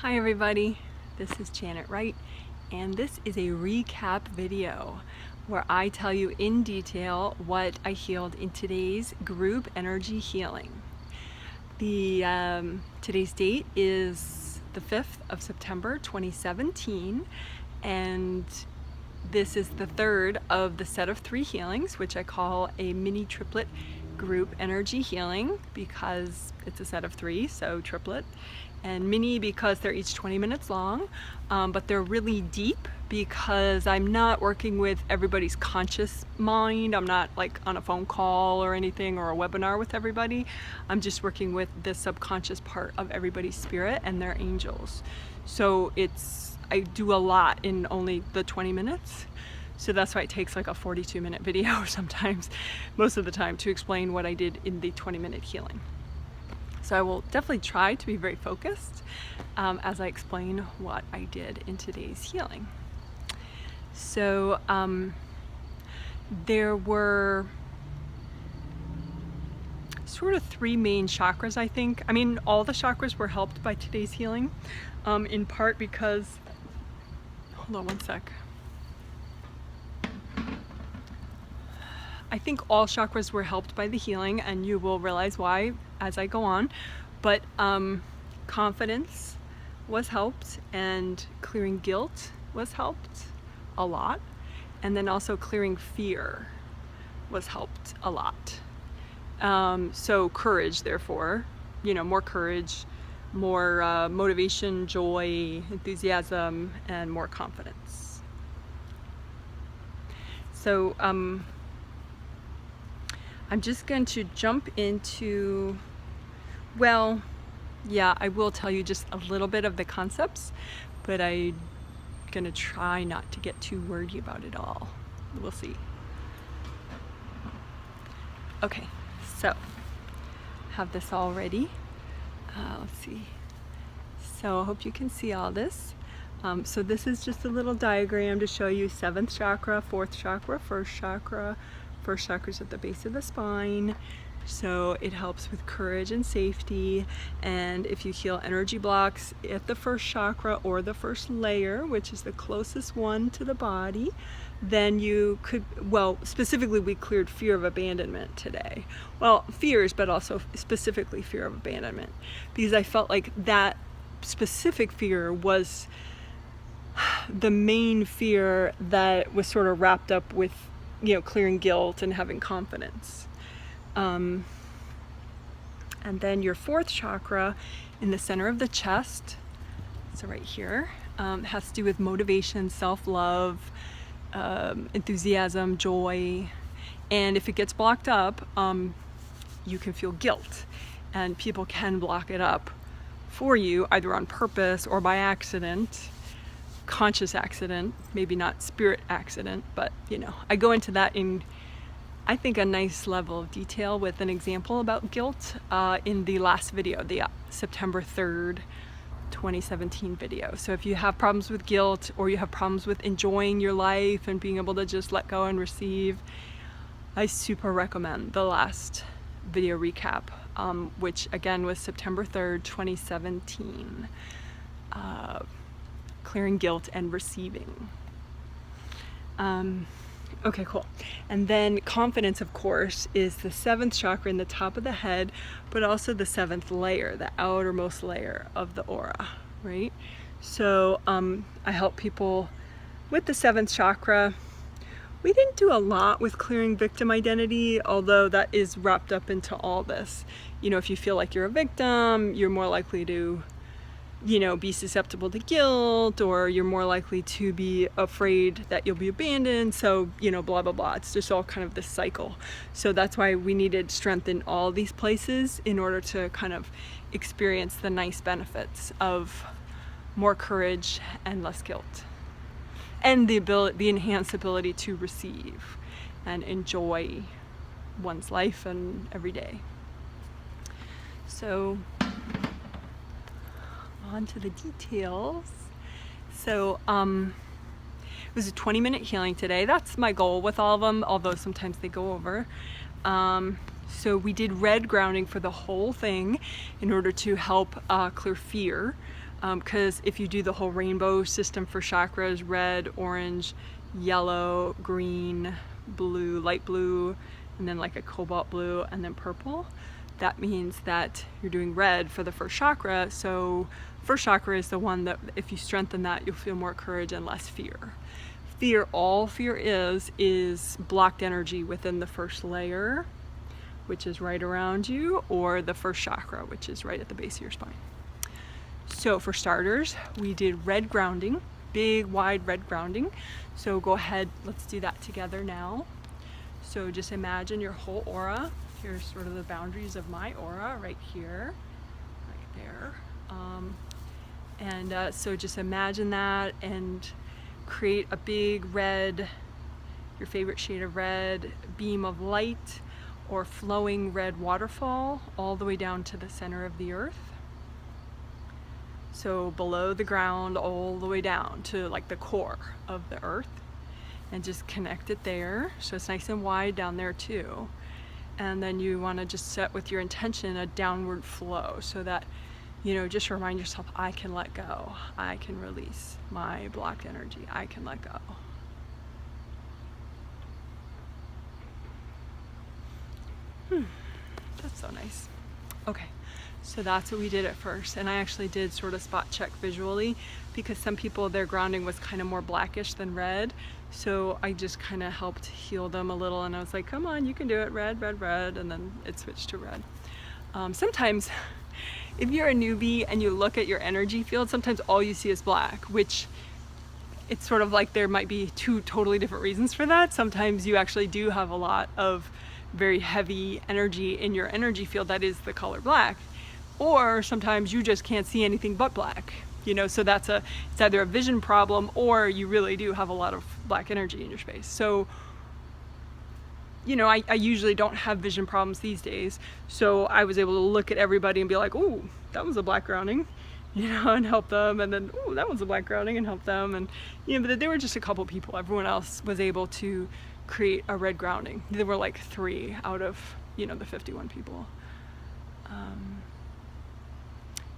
Hi everybody, this is Janet Wright, and this is a recap video where I tell you in detail what I healed in today's group energy healing. Today's date is the 5th of September 2017, and this is the third of the set of 3 healings, which I call a mini triplet group energy healing because it's a set of 3, so triplet, and mini because they're each 20 minutes long, but they're really deep because I'm not working with everybody's conscious mind. I'm not like on a phone call or anything or a webinar with everybody. I'm just working with the subconscious part of everybody's spirit and their angels. So I do a lot in only the 20 minutes. So that's why it takes like a 42-minute video sometimes, most of the time, to explain what I did in the 20-minute healing. So I will definitely try to be very focused as I explain what I did in today's healing. So there were sort of 3 main chakras, I think. I mean, all the chakras were helped by today's healing, in part because, hold on one sec. I think all chakras were helped by the healing, and you will realize why as I go on. But confidence was helped, and clearing guilt was helped a lot, and then also clearing fear was helped a lot. So courage, therefore, more courage, more motivation, joy, enthusiasm, and more confidence. So I'm just going to jump into, well, yeah, I will tell you just a little bit of the concepts, but I'm going to try not to get too wordy about it all. We'll see. Okay, so have this all ready. Let's see. So I hope you can see all this. So this is just a little diagram to show you 7th chakra, 4th chakra, 1st chakra. 1st chakra is at the base of the spine, so it helps with courage and safety. And if you heal energy blocks at the 1st chakra or the 1st layer, which is the closest one to the body, then you could, well, specifically we cleared fear of abandonment today. Well, fears, but also specifically fear of abandonment, because I felt like that specific fear was the main fear that was sort of wrapped up with clearing guilt and having confidence. And then your 4th chakra in the center of the chest, so right here, has to do with motivation, self-love, enthusiasm, joy. And if it gets blocked up, you can feel guilt, and people can block it up for you, either on purpose or by accident. Conscious accident, maybe not spirit accident, but I go into that in, I think, a nice level of detail with an example about guilt in the last video, the September 3rd 2017 video. So if you have problems with guilt, or you have problems with enjoying your life and being able to just let go and receive, I super recommend the last video recap, which again was September 3rd 2017. Clearing guilt and receiving. Okay, cool. And then confidence, of course, is the 7th chakra in the top of the head, but also the 7th layer, the outermost layer of the aura, right? So I help people with the 7th chakra. We didn't do a lot with clearing victim identity, although that is wrapped up into all this. If you feel like you're a victim, you're more likely to be susceptible to guilt, or you're more likely to be afraid that you'll be abandoned. So, blah, blah, blah. It's just all kind of this cycle. So that's why we needed strength in all these places in order to kind of experience the nice benefits of more courage and less guilt. And the enhanced ability to receive and enjoy one's life and every day. So, on to the details. So it was a 20-minute healing today. That's my goal with all of them, although sometimes they go over. So we did red grounding for the whole thing in order to help clear fear. because if you do the whole rainbow system for chakras, red, orange, yellow, green, blue, light blue, and then like a cobalt blue, and then purple, that means that you're doing red for the first chakra. So first chakra is the one that if you strengthen that, you'll feel more courage and less fear. All fear is blocked energy within the first layer, which is right around you, or the first chakra, which is right at the base of your spine. So for starters, we did red grounding, big wide red grounding. So go ahead, let's do that together now. So just imagine your whole aura. Here's sort of the boundaries of my aura right here, right there. So just imagine that and create a big red, your favorite shade of red, beam of light or flowing red waterfall all the way down to the center of the earth. So below the ground all the way down to like the core of the earth, and just connect it there. So it's nice and wide down there too. And then you want to just set with your intention a downward flow so that, you know, just remind yourself, I can let go. I can release my blocked energy. I can let go. That's so nice. Okay, so that's what we did at first. And I actually did sort of spot check visually because some people, their grounding was kind of more blackish than red. So I just kind of helped heal them a little, and I was like, come on, you can do it, red, red, red, and then it switched to red. Sometimes if you're a newbie and you look at your energy field, sometimes all you see is black, which it's sort of like there might be two totally different reasons for that. Sometimes you actually do have a lot of very heavy energy in your energy field that is the color black, or sometimes you just can't see anything but black. You know, so it's either a vision problem or you really do have a lot of black energy in your space. So, you know, I usually don't have vision problems these days. So I was able to look at everybody and be like, oh, that was a black grounding, you know, and help them. And then, oh, that was a black grounding, and help them. And, you know, but there were just a couple people. Everyone else was able to create a red grounding. There were like 3 out of, you know, the 51 people.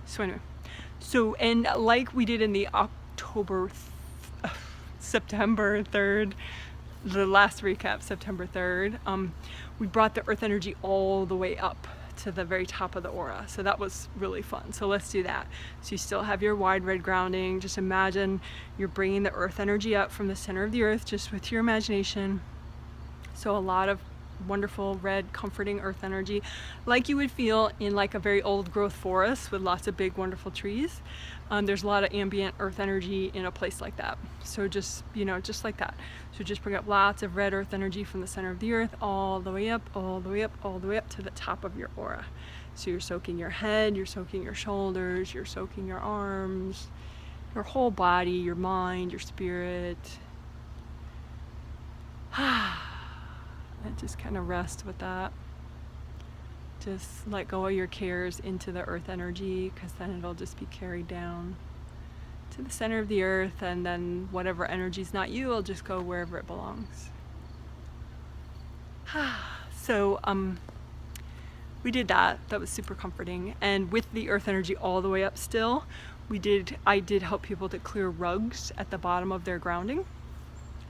So anyway. So, and like we did in the September 3rd, the last recap, September 3rd, we brought the earth energy all the way up to the very top of the aura. So that was really fun. So let's do that. So you still have your wide red grounding. Just imagine you're bringing the earth energy up from the center of the earth just with your imagination. So a lot of wonderful red comforting earth energy like you would feel in like a very old growth forest with lots of big wonderful trees. There's a lot of ambient earth energy in a place like that. So just, you know, just like that. So just bring up lots of red earth energy from the center of the earth all the way up, all the way up, all the way up to the top of your aura. So you're soaking your head, you're soaking your shoulders, you're soaking your arms, your whole body, your mind, your spirit. And just kind of rest with that. Just let go of your cares into the earth energy, because then it'll just be carried down to the center of the earth, and then whatever energy's not you will just go wherever it belongs. So we did that. That was super comforting. And with the earth energy all the way up still, I did help people to clear rugs at the bottom of their grounding,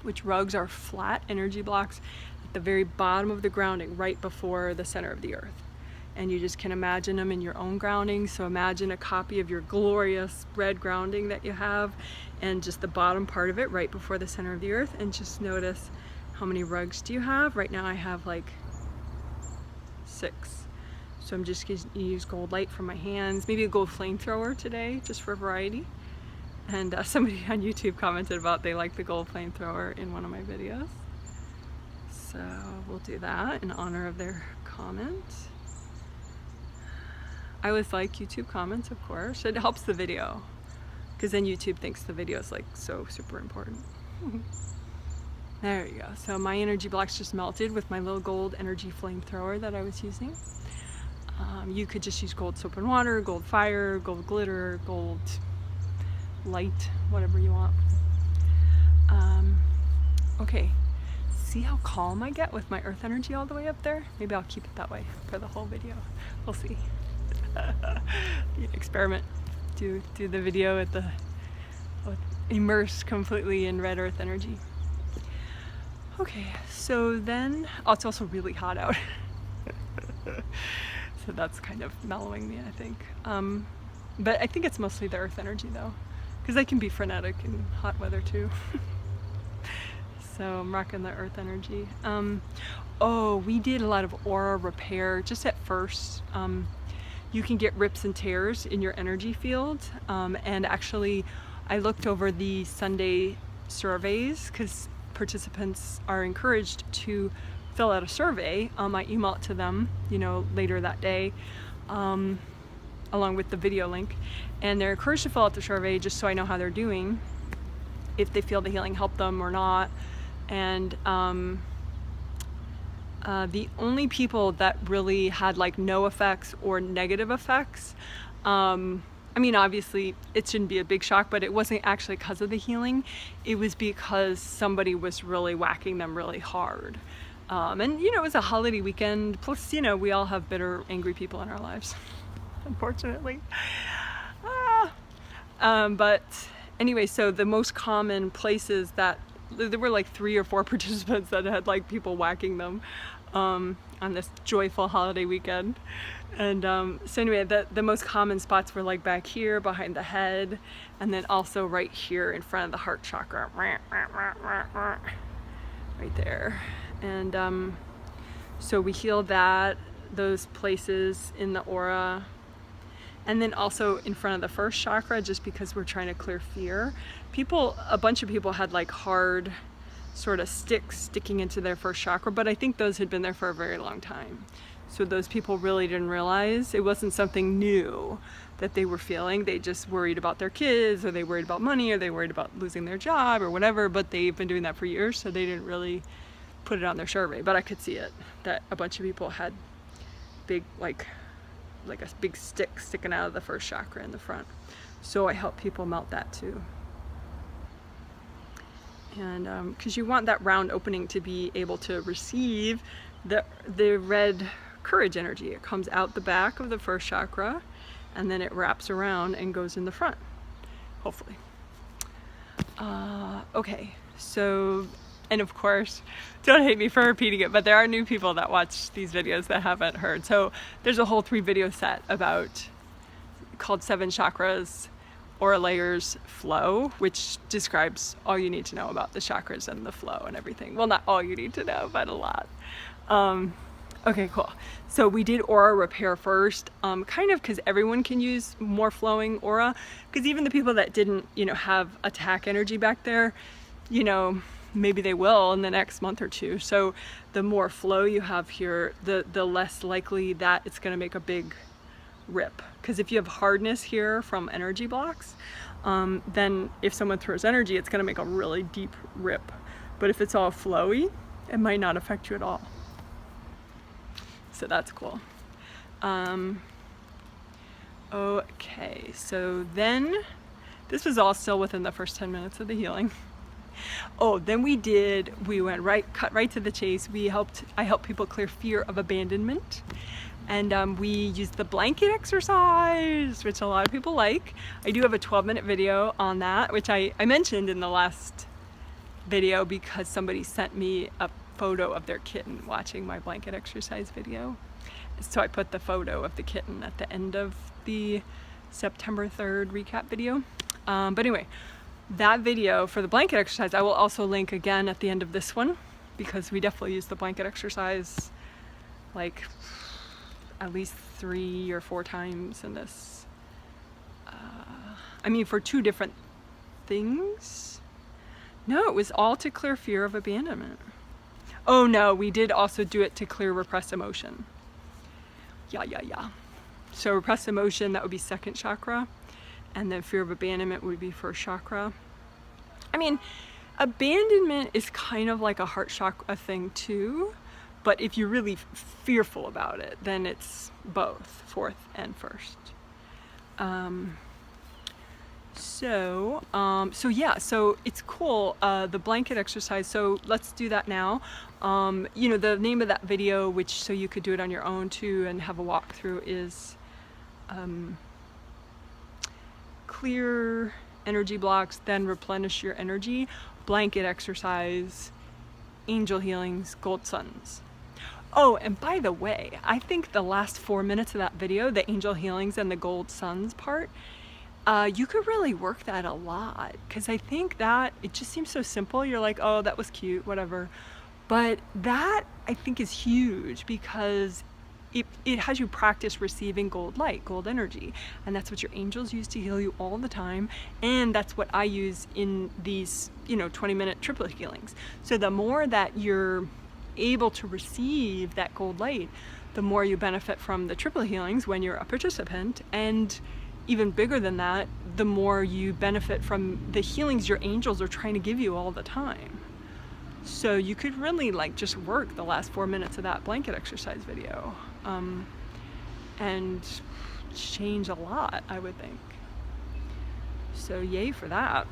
which rugs are flat energy blocks at the very bottom of the grounding, right before the center of the earth. And you just can imagine them in your own grounding. So imagine a copy of your glorious red grounding that you have, and just the bottom part of it right before the center of the earth, and just notice how many rugs do you have. Right now I have like 6. So I'm just going to use gold light from my hands, maybe a gold flamethrower today, just for variety. And somebody on YouTube commented about they like the gold flamethrower in one of my videos. So we'll do that in honor of their comment. I always like YouTube comments, of course. It helps the video, because then YouTube thinks the video is like so super important. There you go. So my energy blocks just melted with my little gold energy flamethrower that I was using. You could just use gold soap and water, gold fire, gold glitter, gold light, whatever you want. Okay, see how calm I get with my earth energy all the way up there? Maybe I'll keep it that way for the whole video. We'll see. Experiment. do the video with the immersed completely in red earth energy. Okay, so then, oh, it's also really hot out. So that's kind of mellowing me, I think. But I think it's mostly the earth energy though, because I can be frenetic in hot weather too. So I'm rocking the earth energy. Oh, we did a lot of aura repair just at first. You can get rips and tears in your energy field. And actually, I looked over the Sunday surveys because participants are encouraged to fill out a survey. I email it to them, you know, later that day, along with the video link. And they're encouraged to fill out the survey just so I know how they're doing, if they feel the healing helped them or not. And the only people that really had like no effects or negative effects, I mean, obviously it shouldn't be a big shock, but it wasn't actually because of the healing. It was because somebody was really whacking them really hard. And you know, it was a holiday weekend. Plus, you know, we all have bitter, angry people in our lives, unfortunately. But anyway, so the most common places that there were like 3 or 4 participants that had like people whacking them on this joyful holiday weekend. And so anyway, the most common spots were like back here behind the head, and then also right here in front of the heart chakra, right there. And so we healed those places in the aura, and then also in front of the first chakra, just because we're trying to clear fear. A bunch of people had like hard sort of sticks sticking into their first chakra, but I think those had been there for a very long time. So those people really didn't realize it wasn't something new that they were feeling. They just worried about their kids, or they worried about money, or they worried about losing their job or whatever, but they've been doing that for years, so they didn't really put it on their survey. But I could see it, that a bunch of people had big, like a big stick sticking out of the first chakra in the front. So I help people melt that too. And because you want that round opening to be able to receive the red courage energy. It comes out the back of the first chakra, and then it wraps around and goes in the front, hopefully. Okay, so, and of course, don't hate me for repeating it, but there are new people that watch these videos that haven't heard. So there's a whole 3-video set called 7 Chakras, Aura Layers, Flow, which describes all you need to know about the chakras and the flow and everything. Well, not all you need to know, but a lot. Okay, cool. So we did aura repair first, kind of because everyone can use more flowing aura, because even the people that didn't, you know, have attack energy back there, you know, maybe they will in the next month or 2. So the more flow you have here, the less likely that it's going to make a big rip. Because if you have hardness here from energy blocks, then if someone throws energy, it's going to make a really deep rip. But if it's all flowy, it might not affect you at all. So that's cool. Okay, so then this was all still within the first 10 minutes of the healing. Oh, then we went cut right to the chase. I helped people clear fear of abandonment. And we used the blanket exercise, which a lot of people like. I do have a 12-minute video on that, which I mentioned in the last video because somebody sent me a photo of their kitten watching my blanket exercise video. So I put the photo of the kitten at the end of the September 3rd recap video. But anyway, that video for the blanket exercise, I will also link again at the end of this one, because we definitely use the blanket exercise like at least 3 or 4 times in this. I mean, for 2 different things. No, it was all to clear fear of abandonment. Oh no, we did also do it to clear repressed emotion. Yeah. So repressed emotion, that would be 2nd chakra, and then fear of abandonment would be 1st chakra. I mean, abandonment is kind of like a heart chakra thing too, but if you're really fearful about it, then it's both 4th and 1st. So yeah, so it's cool, the blanket exercise. So let's do that now. You know, the name of that video, which so you could do it on your own too and have a walkthrough, is clear energy blocks, then replenish your energy, blanket exercise, angel healings, gold suns. Oh, and by the way, I think the last 4 minutes of that video, the angel healings and the gold suns part, you could really work that a lot, because I think that it just seems so simple. You're like, oh, that was cute, whatever. But that, I think, is huge, because it has you practice receiving gold light, gold energy. And that's what your angels use to heal you all the time. And that's what I use in these, 20-minute triplet healings. So the more that you're able to receive that gold light, the more you benefit from the triplet healings when you're a participant. And even bigger than that, the more you benefit from the healings your angels are trying to give you all the time. So you could really just work the last 4 minutes of that blanket exercise video and change a lot, I would think. So yay for that.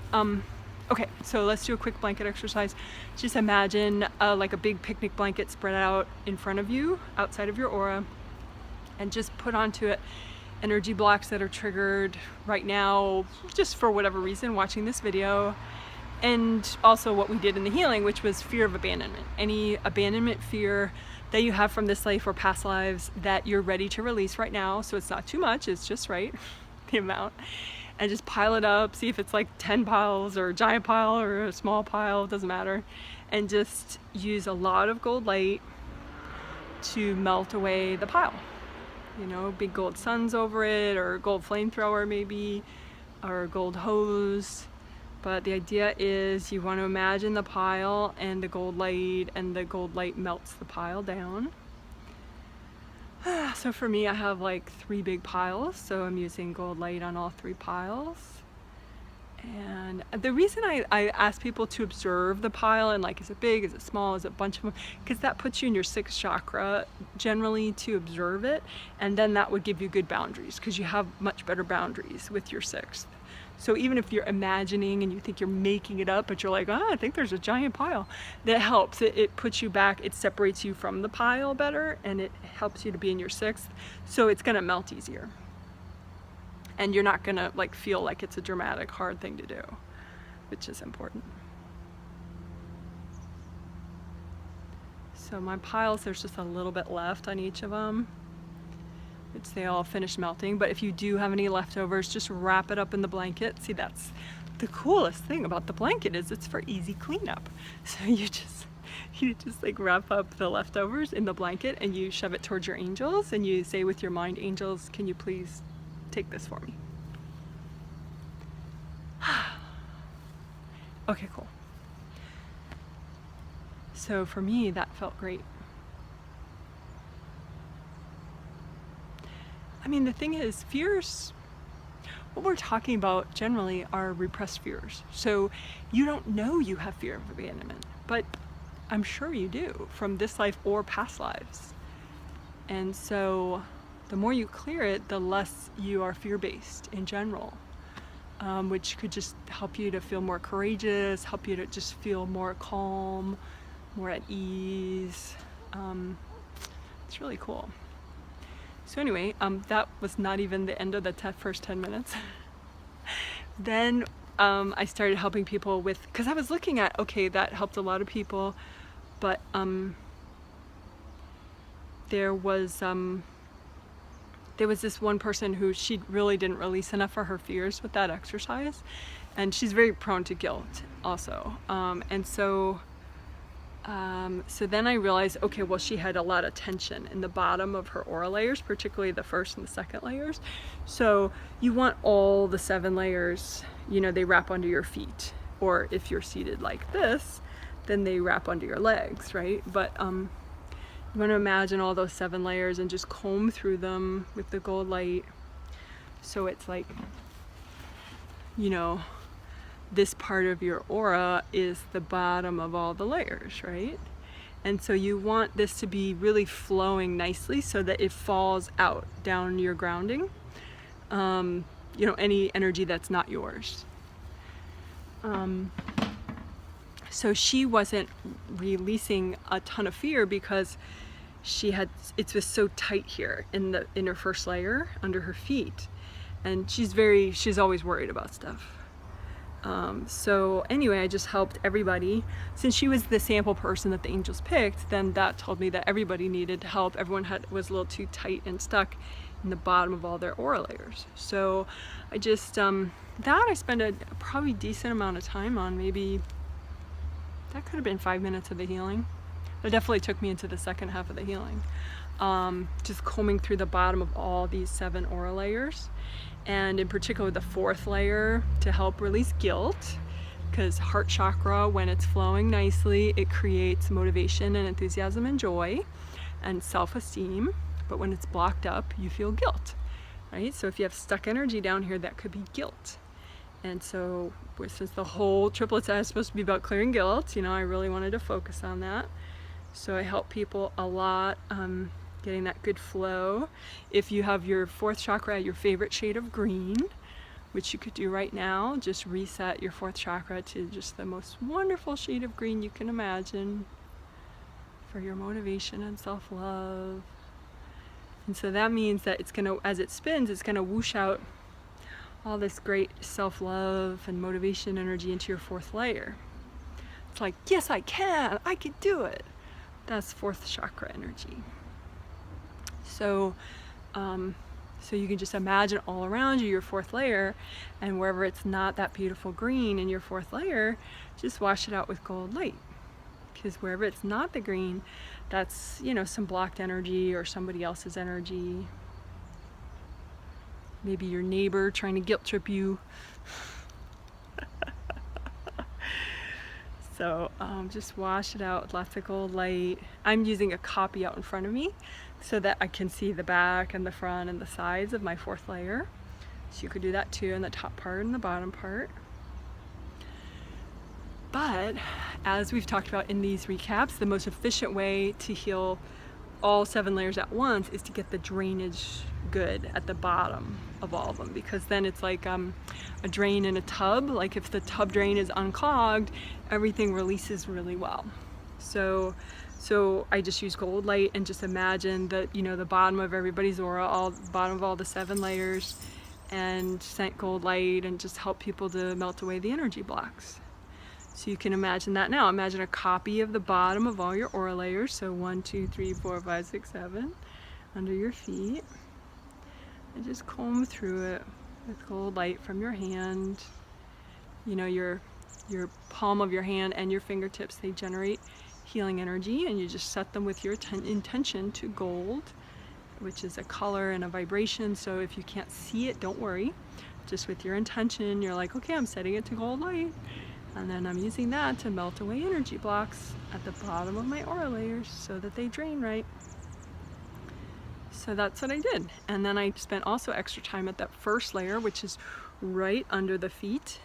Okay, so let's do a quick blanket exercise. Just imagine like a big picnic blanket spread out in front of you, outside of your aura, and just put onto it energy blocks that are triggered right now, just for whatever reason, watching this video. And also what we did in the healing, which was fear of abandonment. Any abandonment fear that you have from this life or past lives that you're ready to release right now. So it's not too much, it's just right, the amount. And just pile it up, see if it's like 10 piles or a giant pile or a small pile, doesn't matter. And just use a lot of gold light to melt away the pile. Big gold suns over it, or gold flamethrower maybe, or gold hose. But the idea is you want to imagine the pile and the gold light melts the pile down. So for me, I have like 3 big piles, so I'm using gold light on all 3 piles. And the reason I ask people to observe the pile and is it big, is it small, is it a bunch of them, because that puts you in your 6th chakra generally to observe it, and then that would give you good boundaries, because you have much better boundaries with your 6th. So even if you're imagining and you think you're making it up, but you're like, I think there's a giant pile, that helps. It puts you back, it separates you from the pile better, and it helps you to be in your 6th. So it's gonna melt easier. And you're not gonna feel like it's a dramatic, hard thing to do, which is important. So my piles, there's just a little bit left on each of them, which they all finished melting. But if you do have any leftovers, just wrap it up in the blanket. See, that's the coolest thing about the blanket, is it's for easy cleanup. So you just wrap up the leftovers in the blanket and you shove it towards your angels and you say with your mind, angels, can you please take this for me? Okay, cool. So for me, that felt great. I mean, the thing is, fears, what we're talking about generally are repressed fears. So you don't know you have fear of abandonment, but I'm sure you do from this life or past lives. And so the more you clear it, the less you are fear-based in general, which could just help you to feel more courageous, help you to just feel more calm, more at ease. It's really cool. So anyway, that was not even the end of the first 10 minutes. Then I started helping people with, because I was looking at, okay, that helped a lot of people, but there was this one person who she really didn't release enough of her fears with that exercise, and she's very prone to guilt also. And so then I realized, okay, well, she had a lot of tension in the bottom of her aura layers, particularly the 1st and the 2nd layers. So you want all the 7 layers, they wrap under your feet, or if you're seated like this, then they wrap under your legs, right? But you want to imagine all those 7 layers and just comb through them with the gold light. So it's like, this part of your aura is the bottom of all the layers, right? And so you want this to be really flowing nicely so that it falls out down your grounding, any energy that's not yours. So she wasn't releasing a ton of fear because it was so tight here in her 1st layer under her feet. and she's always worried about stuff. So anyway, I just helped everybody. Since she was the sample person that the angels picked, then that told me that everybody needed help. Everyone was a little too tight and stuck in the bottom of all their aura layers. So I just, I spent a probably decent amount of time on. Maybe that could have been 5 minutes of the healing. It definitely took me into the second half of the healing. Just combing through the bottom of all these 7 aura layers, and in particular the 4th layer to help release guilt, because heart chakra, when it's flowing nicely, it creates motivation and enthusiasm and joy and self-esteem, but when it's blocked up, you feel guilt, right? So if you have stuck energy down here, that could be guilt. And so since the whole triplet set is supposed to be about clearing guilt, I really wanted to focus on that. So I help people a lot, getting that good flow. If you have your 4th chakra, your favorite shade of green, which you could do right now, just reset your 4th chakra to just the most wonderful shade of green you can imagine for your motivation and self-love. And so that means that it's gonna, as it spins, it's gonna whoosh out all this great self-love and motivation energy into your 4th layer. It's like, yes, I can do it. That's 4th chakra energy. So, so you can just imagine all around you your 4th layer, and wherever it's not that beautiful green in your 4th layer, just wash it out with gold light. Because wherever it's not the green, that's, some blocked energy or somebody else's energy. Maybe your neighbor trying to guilt trip you. So just wash it out with lots of gold light. I'm using a copy out in front of me so that I can see the back and the front and the sides of my 4th layer. So you could do that too in the top part and the bottom part. But as we've talked about in these recaps, the most efficient way to heal all 7 layers at once is to get the drainage good at the bottom of all of them, because then it's like a drain in a tub. Like if the tub drain is unclogged, everything releases really well. So I just use gold light and just imagine that, the bottom of everybody's aura, bottom of all the 7 layers, and scent gold light and just help people to melt away the energy blocks. So you can imagine that now. Imagine a copy of the bottom of all your aura layers. So 1, 2, 3, 4, 5, 6, 7 under your feet. And just comb through it with gold light from your hand. Your palm of your hand and your fingertips, they generate healing energy, and you just set them with your intention to gold, which is a color and a vibration. So if you can't see it, don't worry. Just with your intention, you're like, okay, I'm setting it to gold light. And then I'm using that to melt away energy blocks at the bottom of my aura layers so that they drain right. So that's what I did. And then I spent also extra time at that 1st layer, which is right under the feet.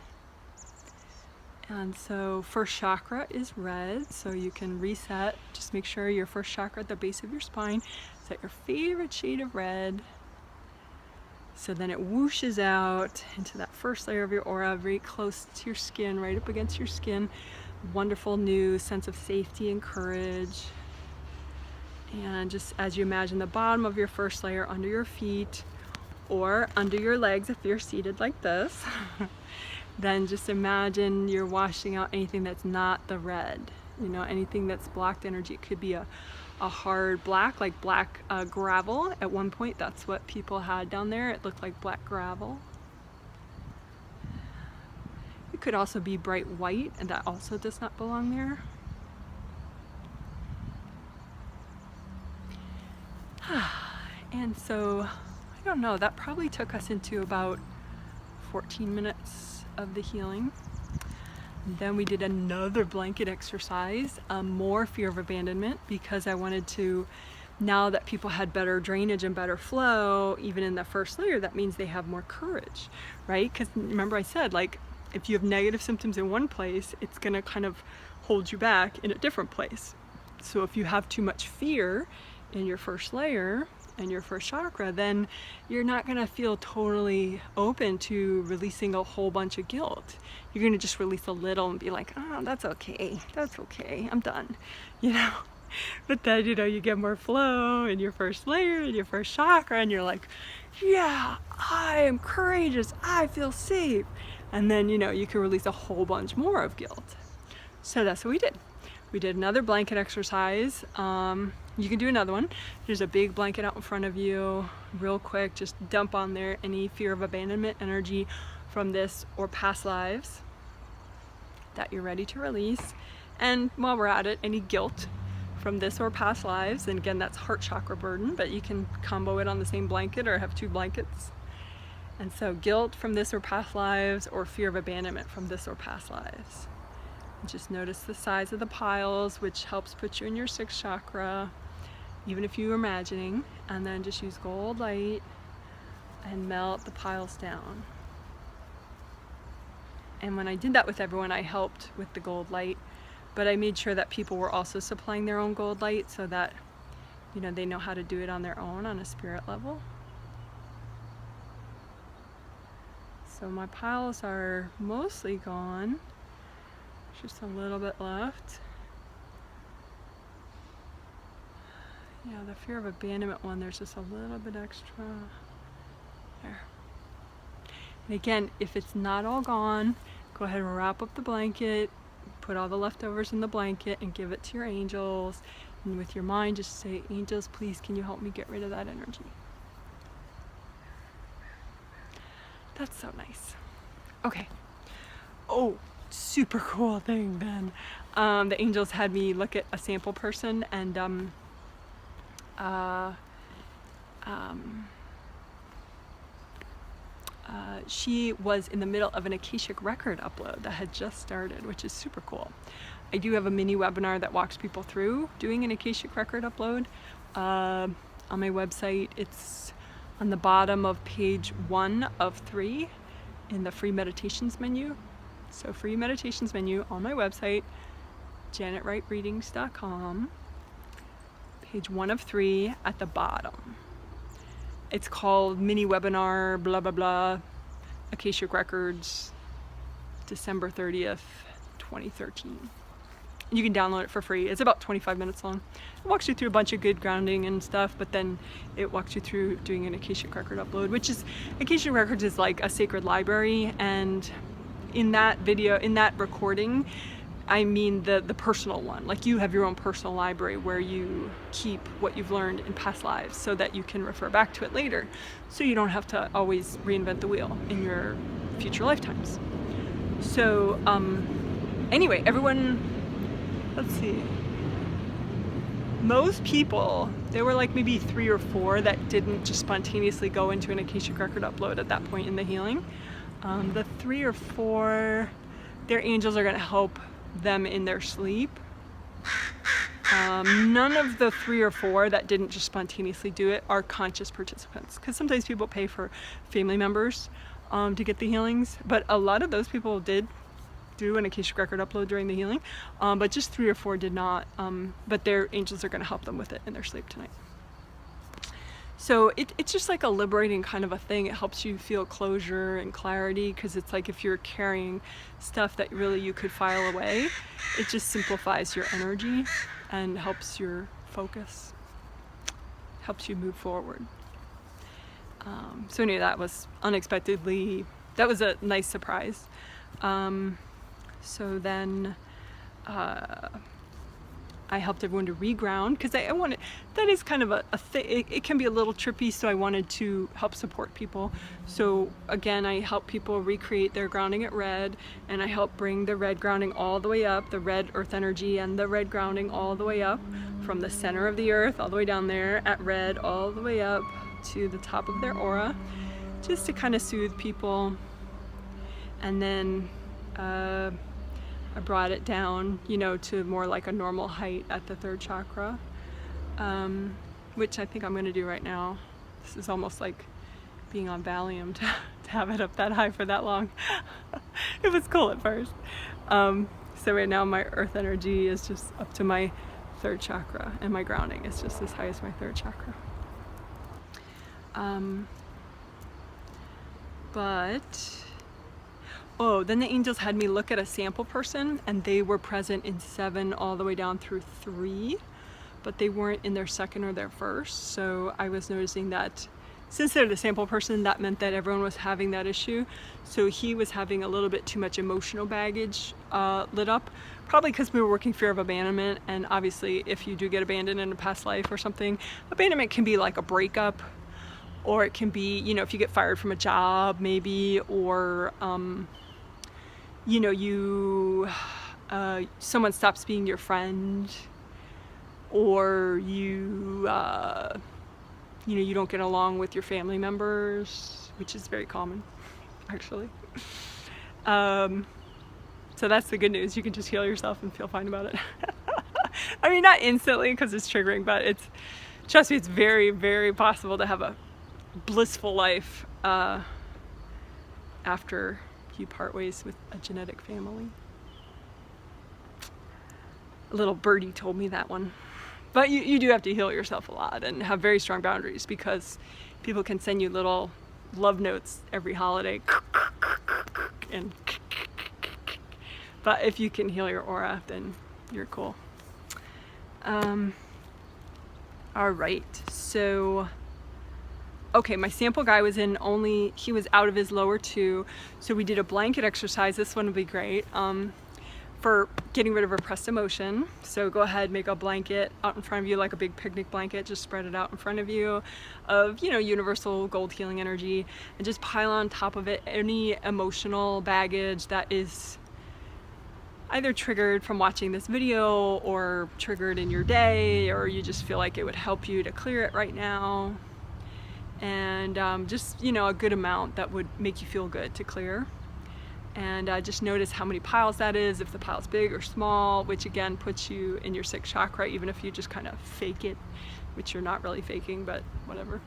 And so 1st chakra is red, so you can reset. Just make sure your 1st chakra at the base of your spine is at your favorite shade of red. So then it whooshes out into that 1st layer of your aura, very close to your skin, right up against your skin. Wonderful new sense of safety and courage. And just as you imagine the bottom of your 1st layer under your feet or under your legs if you're seated like this, then just imagine you're washing out anything that's not the red, anything that's blocked energy. It could be a hard black, like black gravel. At one point, that's what people had down there. It looked like black gravel. It could also be bright white, and that also does not belong there. And so, I don't know, that probably took us into about 14 minutes of the healing. Then we did another blanket exercise, more fear of abandonment, because I wanted to, now that people had better drainage and better flow, even in the 1st layer, that means they have more courage, right? Because remember I said, like, if you have negative symptoms in one place, it's gonna kind of hold you back in a different place. So if you have too much fear in your 1st layer and your 1st chakra, then you're not going to feel totally open to releasing a whole bunch of guilt. You're going to just release a little and be like, oh, that's okay, I'm done, But then, you know, you get more flow in your first layer, in your first chakra, and you're like, yeah, I am courageous, I feel safe. And then, you know, you can release a whole bunch more of guilt. So that's what we did. We did another blanket exercise. You can do another one. There's a big blanket out in front of you. Real quick, just dump on there any fear of abandonment energy from this or past lives that you're ready to release. And while we're at it, any guilt from this or past lives. And again, that's heart chakra burden, but you can combo it on the same blanket or have two blankets. And so guilt from this or past lives, or fear of abandonment from this or past lives. And just notice the size of the piles, which helps put you in your sixth chakra, even if you're imagining. And then just use gold light and melt the piles down. And when I did that with everyone, I helped with the gold light, but I made sure that people were also supplying their own gold light so that, you know, they know how to do it on their own on a spirit level. So my piles are mostly gone. Just a little bit left. Yeah, the fear of abandonment one, there's just a little bit extra there. And again, if it's not all gone, go ahead and wrap up the blanket, put all the leftovers in the blanket and give it to your angels. And with your mind, just say, angels, please, can you help me get rid of that energy? That's so nice. Okay. Oh, super cool thing then. The angels had me look at a sample person, and she was in the middle of an Akashic record upload that had just started, which is super cool. I do have a mini webinar that walks people through doing an Akashic record upload on my website. It's on the bottom of page 1 of 3 in the free meditations menu. So free meditations menu on my website, janetwrightreadings.com, page 1 of 3 at the bottom. It's called mini webinar blah blah blah Akashic Records, December 30th, 2013. You can download it for free. It's about 25 minutes long. It walks you through a bunch of good grounding and stuff, but then it walks you through doing an Akashic record upload, which is, Akashic Records is like a sacred library, and in that video, in that recording, I mean the personal one. Like, you have your own personal library where you keep what you've learned in past lives so that you can refer back to it later, so you don't have to always reinvent the wheel in your future lifetimes. So anyway, everyone, let's see, most people, there were like maybe 3 or 4 that didn't just spontaneously go into an Akashic record upload at that point in the healing. The 3 or 4, their angels are going to help them in their sleep. None of the 3 or 4 that didn't just spontaneously do it are conscious participants, because sometimes people pay for family members to get the healings, but a lot of those people did do an Akashic record upload during the healing, but just 3 or 4 did not, but their angels are going to help them with it in their sleep tonight. So it's just like a liberating kind of a thing. It helps you feel closure and clarity, because it's like if you're carrying stuff that really you could file away, it just simplifies your energy and helps your focus, helps you move forward. So anyway, that was unexpectedly, that was a nice surprise. So then I helped everyone to reground, because I wanted, that is kind of a thing, it can be a little trippy, so I wanted to help support people. So again, I help people recreate their grounding at red, and I help bring the red grounding all the way up, the red earth energy and the red grounding all the way up from the center of the earth all the way down there at red, all the way up to the top of their aura, just to kind of soothe people. And then I brought it down, you know, to more like a normal height at the 3rd chakra, which I think I'm going to do right now. This is almost like being on Valium to have it up that high for that long. It was cool at first. So right now my earth energy is just up to my 3rd chakra, and my grounding is just as high as my 3rd chakra. Oh, then the angels had me look at a sample person, and they were present in 7 all the way down through 3. but they weren't in their second or their first. So I was noticing that since they're the sample person, that meant that everyone was having that issue. So he was having a little bit too much emotional baggage lit up, probably because we were working fear of abandonment. And obviously if you do get abandoned in a past life or something, abandonment can be like a breakup, or it can be, you know, if you get fired from a job maybe, or you know, someone stops being your friend, or you you know, you don't get along with your family members, which is very common, actually. So that's the good news. You can just heal yourself and feel fine about it. I mean, not instantly because it's triggering, but it's, trust me, it's very, very possible to have a blissful life after you part ways with a genetic family. A little birdie told me that one. But you do have to heal yourself a lot and have very strong boundaries, because people can send you little love notes every holiday. And but if you can heal your aura, then you're cool. All right, so okay, my sample guy was he was out of his lower 2, so we did a blanket exercise. This one would be great. For getting rid of repressed emotion. So go ahead, make a blanket out in front of you, like a big picnic blanket, just spread it out in front of you, of, you know, universal gold healing energy, and just pile on top of it any emotional baggage that is either triggered from watching this video, or triggered in your day, or you just feel like it would help you to clear it right now. And just, you know, a good amount that would make you feel good to clear. And just notice how many piles that is, if the pile's big or small, which again puts you in your 6th chakra, even if you just kind of fake it, which you're not really faking, but whatever.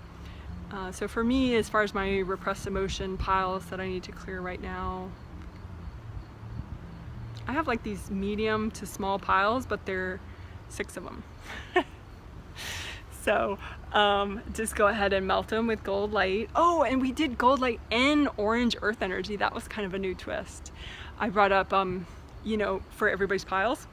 So for me, as far as my repressed emotion piles that I need to clear right now, I have like these medium to small piles, but there are 6 of them. So just go ahead and melt them with gold light. Oh, and we did gold light and orange earth energy. That was kind of a new twist. I brought up, you know, for everybody's piles,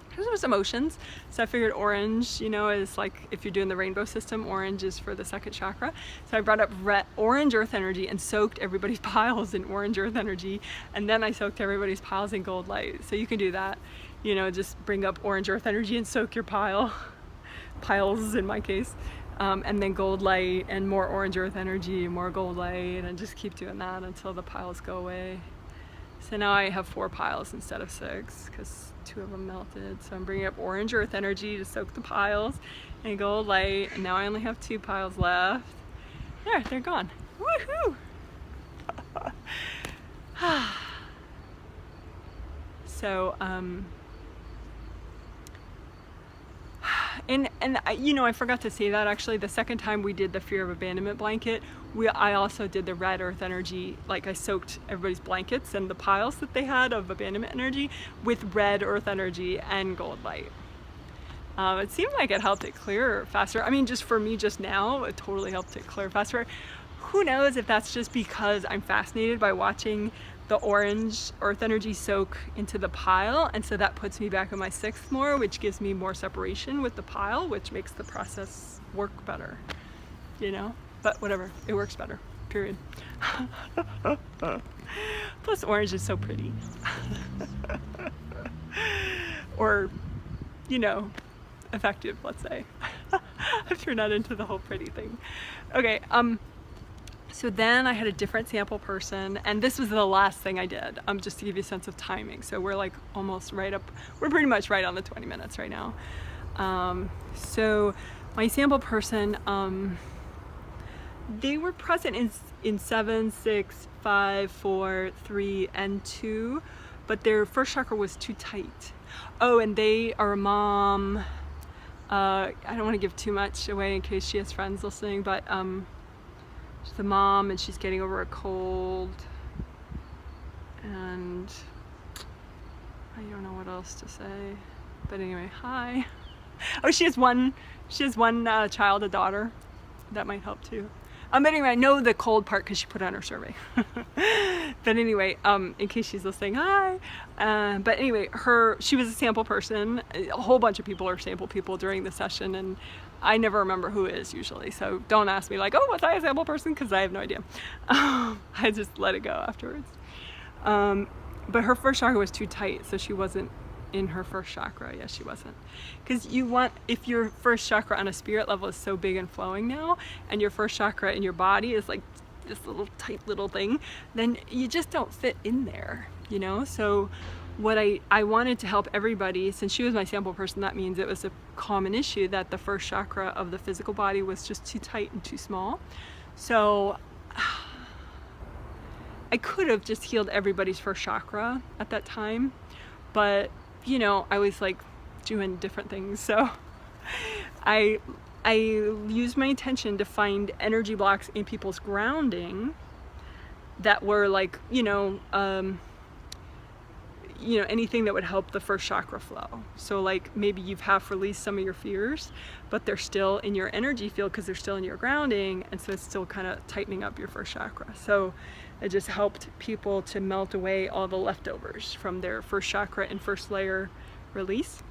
because it was emotions. So I figured orange, you know, is like, if you're doing the rainbow system, orange is for the 2nd chakra. So I brought up orange earth energy and soaked everybody's piles in orange earth energy. And then I soaked everybody's piles in gold light. So you can do that, you know, just bring up orange earth energy and soak your piles in my case, and then gold light and more orange earth energy, more gold light, and just keep doing that until the piles go away. So now I have 4 piles instead of 6 because 2 of them melted. So I'm bringing up orange earth energy to soak the piles and gold light, and now I only have 2 piles left. There, they're gone. Woohoo! So and you know, I forgot to say that actually the second time we did the fear of abandonment blanket, I also did the red earth energy. Like I soaked everybody's blankets and the piles that they had of abandonment energy with red earth energy and gold light. It seemed like it helped it clear faster. I mean, just for me just now, it totally helped it clear faster. Who knows if that's just because I'm fascinated by watching the orange earth energy soak into the pile, and so that puts me back in my 6th more, which gives me more separation with the pile, which makes the process work better, you know? But whatever, it works better, period. Plus orange is so pretty. Or, you know, effective, let's say. If you're not into the whole pretty thing. Okay, so then I had a different sample person, and this was the last thing I did, just to give you a sense of timing. So we're like almost right up, we're pretty much right on the 20 minutes right now. So my sample person, they were present in 7, 6, 5, 4, 3, and 2, but their first chakra was too tight. Oh, and they are a mom. I don't want to give too much away in case she has friends listening, but she's a mom and she's getting over a cold, and I don't know what else to say, but anyway, hi. Oh, she has one child, a daughter. That might help too. But anyway, I know the cold part because she put on her survey. But anyway, in case she's listening, hi. But anyway, she was a sample person. A whole bunch of people are sample people during the session, and I never remember who is usually. So don't ask me like, oh, was I a sample person? Because I have no idea. I just let it go afterwards. But her first chakra was too tight, so she wasn't in her first chakra. Yes, she wasn't. Because if your first chakra on a spirit level is so big and flowing now, and your first chakra in your body is like this little tight little thing, then you just don't fit in there, you know? So what I wanted to help everybody, since she was my sample person, that means it was a common issue that the first chakra of the physical body was just too tight and too small. So I could have just healed everybody's first chakra at that time, but you know, I was like doing different things. So I used my intention to find energy blocks in people's grounding that were like, anything that would help the first chakra flow. So like maybe you've half released some of your fears, but they're still in your energy field because they're still in your grounding, and so it's still kind of tightening up your first chakra. So it just helped people to melt away all the leftovers from their first chakra and first layer release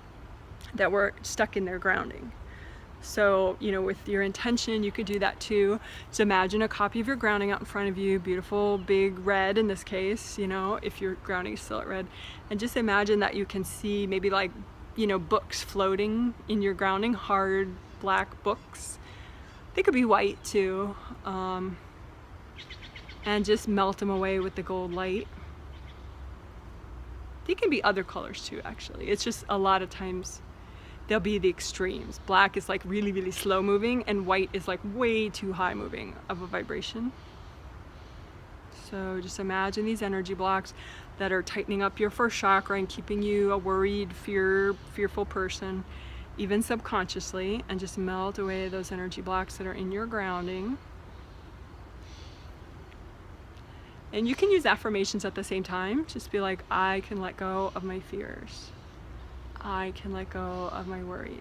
that were stuck in their grounding. So, with your intention, you could do that too. Just imagine a copy of your grounding out in front of you, beautiful, big red in this case, if your grounding is still at red. And just imagine that you can see maybe like, books floating in your grounding, hard black books. They could be white too. And just melt them away with the gold light. They can be other colors too, actually. It's just a lot of times they'll be the extremes. Black is like really, really slow moving, and white is like way too high moving of a vibration. So just imagine these energy blocks that are tightening up your first chakra and keeping you a worried, fearful person, even subconsciously, and just melt away those energy blocks that are in your grounding. And you can use affirmations at the same time. Just be like, I can let go of my fears. I can let go of my worries.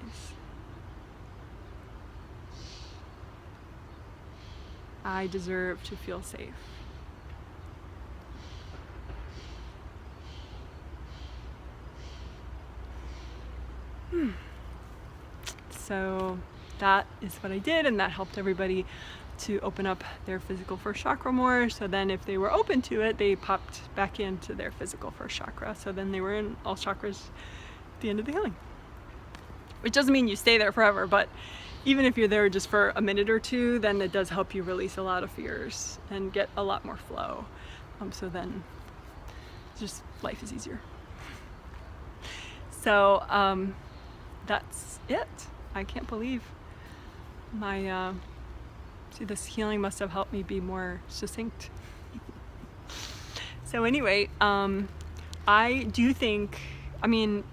I deserve to feel safe. So that is what I did, and that helped everybody to open up their physical first chakra more. So then if they were open to it, they popped back into their physical first chakra. So then they were in all chakras at the end of the healing. Which doesn't mean you stay there forever, but even if you're there just for a minute or two, then it does help you release a lot of fears and get a lot more flow. So then just life is easier. So that's it. I can't believe my this healing must have helped me be more succinct. So anyway, I do think, I'm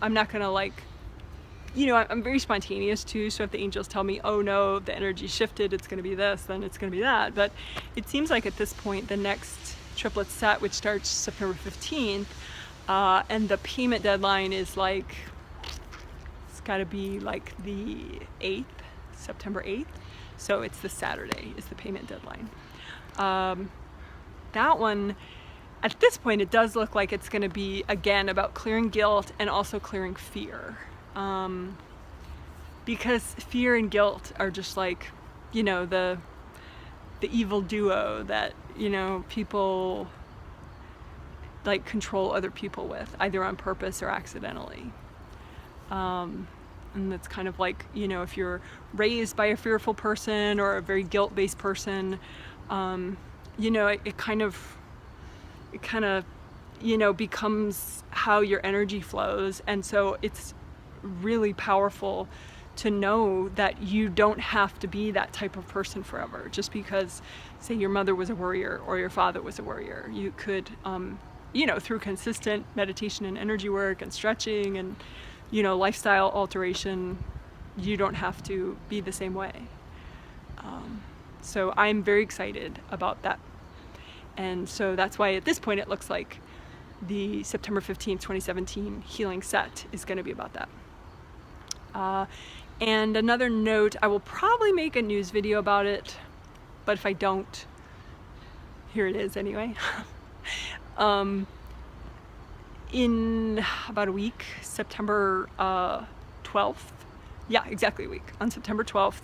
not gonna I'm very spontaneous too, so if the angels tell me, oh no, the energy shifted, it's gonna be this, then it's gonna be that. But it seems like at this point, the next triplet set, which starts September 15th, and the payment deadline is like, it's gotta be like the 8th, September 8th. So it's the Saturday is the payment deadline. That one, at this point, it does look like it's going to be, again, about clearing guilt and also clearing fear. Because fear and guilt are just like, the evil duo that, people like control other people with, either on purpose or accidentally. And that's kind of like, if you're raised by a fearful person or a very guilt-based person, it kind of, becomes how your energy flows. And so it's really powerful to know that you don't have to be that type of person forever. Just because, say, your mother was a worrier or your father was a worrier, you could, through consistent meditation and energy work and stretching and lifestyle alteration, you don't have to be the same way. So I'm very excited about that. And so that's why at this point it looks like the September 15th, 2017 healing set is going to be about that. And another note, I will probably make a news video about it but if I don't, here it is anyway. In about a week, September 12th, yeah, exactly a week, on September 12th,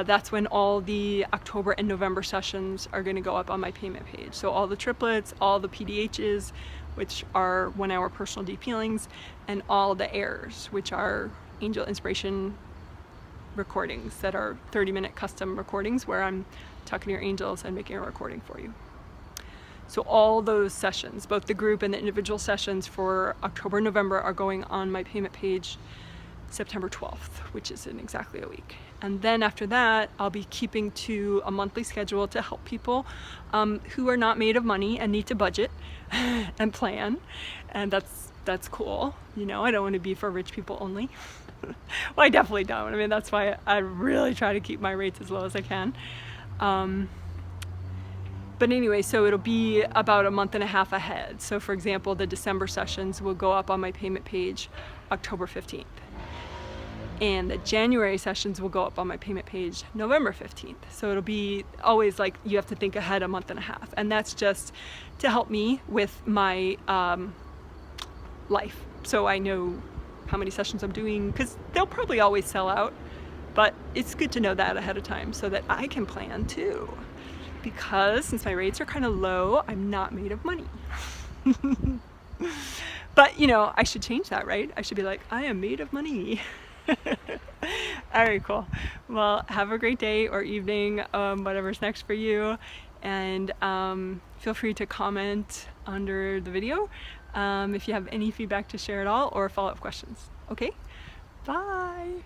that's when all the October and November sessions are going to go up on my payment page. So all the triplets, all the PDHs, which are 1 hour personal deep healings, and all the airs, which are angel inspiration recordings that are 30-minute custom recordings where I'm talking to your angels and making a recording for you. So all those sessions, both the group and the individual sessions for October and November, are going on my payment page September 12th, which is in exactly a week. And then after that, I'll be keeping to a monthly schedule to help people who are not made of money and need to budget and plan. And that's cool. You know, I don't want to be for rich people only. Well, I definitely don't. I mean, that's why I really try to keep my rates as low as I can. But anyway, so it'll be about a month and a half ahead. So for example, the December sessions will go up on my payment page October 15th. And the January sessions will go up on my payment page November 15th. So it'll be always like you have to think ahead a month and a half. And that's just to help me with my life. So I know how many sessions I'm doing, because they'll probably always sell out. But it's good to know that ahead of time so that I can plan too. Because since my rates are kind of low, I'm not made of money. But you know, I should change that, right? I should be like, I am made of money. All right, cool. Well, have a great day or evening, whatever's next for you. And feel free to comment under the video if you have any feedback to share at all or follow-up questions. Okay, bye.